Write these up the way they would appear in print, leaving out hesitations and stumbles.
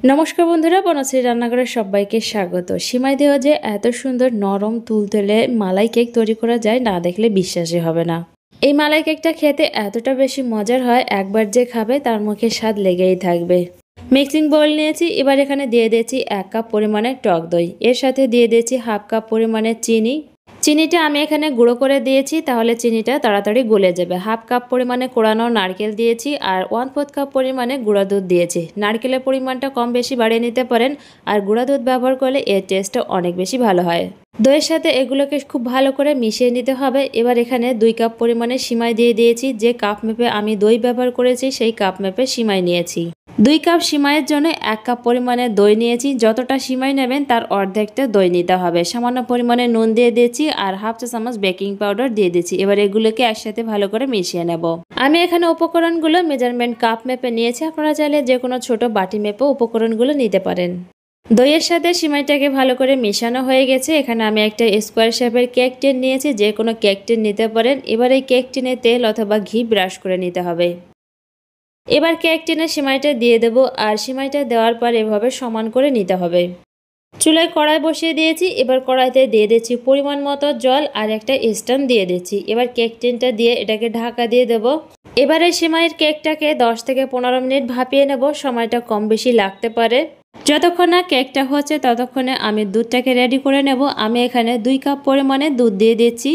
নমস্কার বন্ধুরা, বনশ্রী রান্নাঘরে সবাইকে স্বাগত। সিমাই দেওয়া যে এত সুন্দর নরম তুলতুলে মালাই কেক তৈরি করা যায় না দেখলে বিশ্বাসই হবে না। এই মালাই কেকটা খেতে এতটা বেশি মজার হয়, একবার যে খাবে তার মুখে স্বাদ লেগেই থাকবে। মিক্সিং বোল নিয়েছি, এবার এখানে দিয়ে দিয়েছি 1 কাপ পরিমাণে টক দই, এর সাথে দিয়ে দিয়েছি 1/2 কাপ পরিমাণে চিনি। চিনিটা আমি এখানে গুঁড়ো করে দিয়েছি, তাহলে চিনিটা তাড়াতাড়ি গলে যাবে। 1/2 কাপ পরিমাণে কোড়ানো নারকেল দিয়েছি আর 1/4 কাপ পরিমাণে গুঁড়া দুধ দিয়েছি। নারকেলের পরিমাণটা কম বেশি বাড়িয়ে নিতে পারেন, আর গুঁড়া দুধ ব্যবহার করলে এর টেস্টটা অনেক বেশি ভালো হয়। দইয়ের সাথে এগুলোকে খুব ভালো করে মিশিয়ে নিতে হবে। এবার এখানে 2 কাপ পরিমাণে সিমাই দিয়ে দিয়েছি। যে কাপ মেপে আমি দই ব্যবহার করেছি সেই কাপ মেপে সিমাই নিয়েছি। 2 কাপ সিমাইয়ের জন্য 1 কাপ পরিমাণে দই নিয়েছি। যতটা সিমাই নেবেন তার অর্ধেকটা দই নিতে হবে। সামান্য পরিমাণে নুন দিয়ে দিয়েছি আর 1/2 চা চামচ বেকিং পাউডার দিয়ে দিয়েছি। এবার এগুলোকে একসাথে ভালো করে মিশিয়ে নেব। আমি এখানে উপকরণগুলো মেজারমেন্ট কাপ মেপে নিয়েছি, আপনারা চাইলে যে কোনো ছোট বাটি মেপে উপকরণগুলো নিতে পারেন। দইয়ের সাথে সিমাইটাকে ভালো করে মেশানো হয়ে গেছে। এখানে আমি একটা স্কোয়ার শেপের কেক টিন নিয়েছি, যে কোনো কেক টিন নিতে পারেন। এবার এই কেক টিনে তেল অথবা ঘি ব্রাশ করে নিতে হবে। এবার কেক টিনে সিমাইটা দিয়ে দেব, আর সিমাইটা দেওয়ার পর এভাবে সমান করে নিতে হবে। চুলায় কড়াই বসিয়ে দিয়েছি, এবার কড়াইতে দিয়ে দিচ্ছি পরিমাণ মতো জল আর একটা স্ট্যান্ড দিয়ে দিচ্ছি। এবার কেক টিনটা দিয়ে এটাকে ঢাকা দিয়ে দেব। এবারে সিমাইয়ের কেকটাকে 10 থেকে 15 মিনিট ভাপিয়ে নেব। সময়টা কম বেশি লাগতে পারে। যতক্ষণ না কেকটা হচ্ছে ততক্ষণে আমি দুধটাকে রেডি করে নেব। আমি এখানে 2 কাপ পরিমাণে দুধ দিয়ে দিচ্ছি।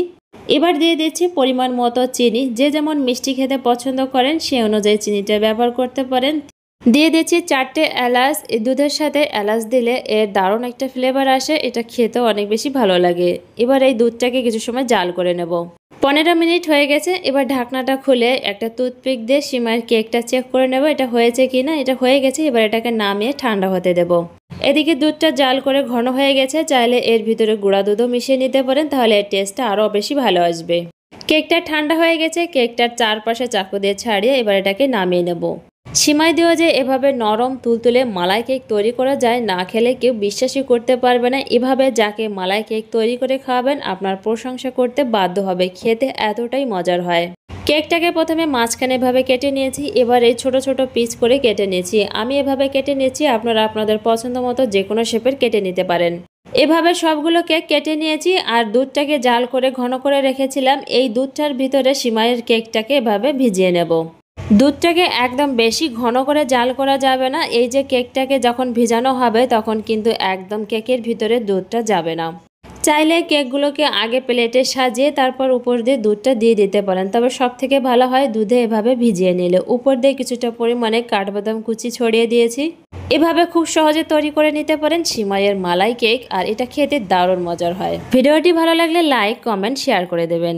এবার দিয়ে দিচ্ছি পরিমাণ মতো চিনি। যে যেমন মিষ্টি খেতে পছন্দ করেন সে অনুযায়ী চিনিটা ব্যবহার করতে পারেন। দিয়ে দিচ্ছি 4টে এলাচ। এই দুধের সাথে এলাচ দিলে এর দারুণ একটা ফ্লেভার আসে, এটা খেতেও অনেক বেশি ভালো লাগে। এবার এই দুধটাকে কিছু সময় জাল করে নেব। 15 মিনিট হয়ে গেছে। এবার ঢাকনাটা খুলে একটা টুথপিক দিয়ে সিমাইয়ের কেকটা চেক করে নেব এটা হয়েছে কিনা। এটা হয়ে গেছে। এবার এটাকে নামিয়ে ঠান্ডা হতে দেব। এদিকে দুধটা জাল করে ঘন হয়ে গেছে, চাইলে এর ভিতরে গুঁড়া দুধও মিশিয়ে নিতে পারেন, তাহলে এর টেস্টটা আরও বেশি ভালো আসবে। কেকটা ঠান্ডা হয়ে গেছে। কেকটার চারপাশে চাকু দিয়ে ছাড়িয়ে এবার এটাকে নামিয়ে নেব। সিমাই দেওয়া যে এভাবে নরম তুলতুলে মালাই কেক তৈরি করা যায়, না খেলে কেউ বিশ্বাসই করতে পারবে না। এভাবে যাকে মালাই কেক তৈরি করে খাওয়াবেন আপনার প্রশংসা করতে বাধ্য হবে, খেতে এতটাই মজার হয়। কেকটাকে প্রথমে মাঝখানে এভাবে কেটে নিয়েছি। এবার এই ছোট ছোট পিস করে কেটে নিয়েছি। আমি এভাবে কেটে নিয়েছি, আপনারা আপনাদের পছন্দ মতো যে কোনো শেপের কেটে নিতে পারেন। এভাবে সবগুলো কেক কেটে নিয়েছি আর দুধটাকে জাল করে ঘন করে রেখেছিলাম। এই দুধটার ভিতরে সিমাইয়ের কেকটাকে এভাবে ভিজিয়ে নেব। দুধটাকে একদম বেশি ঘন করে জাল করা যাবে না। এই যে কেকটাকে যখন ভিজানো হবে তখন কিন্তু একদম কেকের ভিতরে দুধটা যাবে না। চাইলে কেকগুলোকে আগে প্লেটে সাজিয়ে তারপর উপর দিয়ে দুধটা দিয়ে দিতে পারেন, তবে সব থেকে ভালো হয় দুধে এভাবে ভিজিয়ে নিলে। উপর দিয়ে কিছুটা পরিমাণে কাঠবাদাম কুচি ছড়িয়ে দিয়েছি। এভাবে খুব সহজে তৈরি করে নিতে পারেন সিমাইয়ের মালাই কেক, আর এটা খেতে দারুণ মজার হয়। ভিডিওটি ভালো লাগলে লাইক, কমেন্ট, শেয়ার করে দেবেন।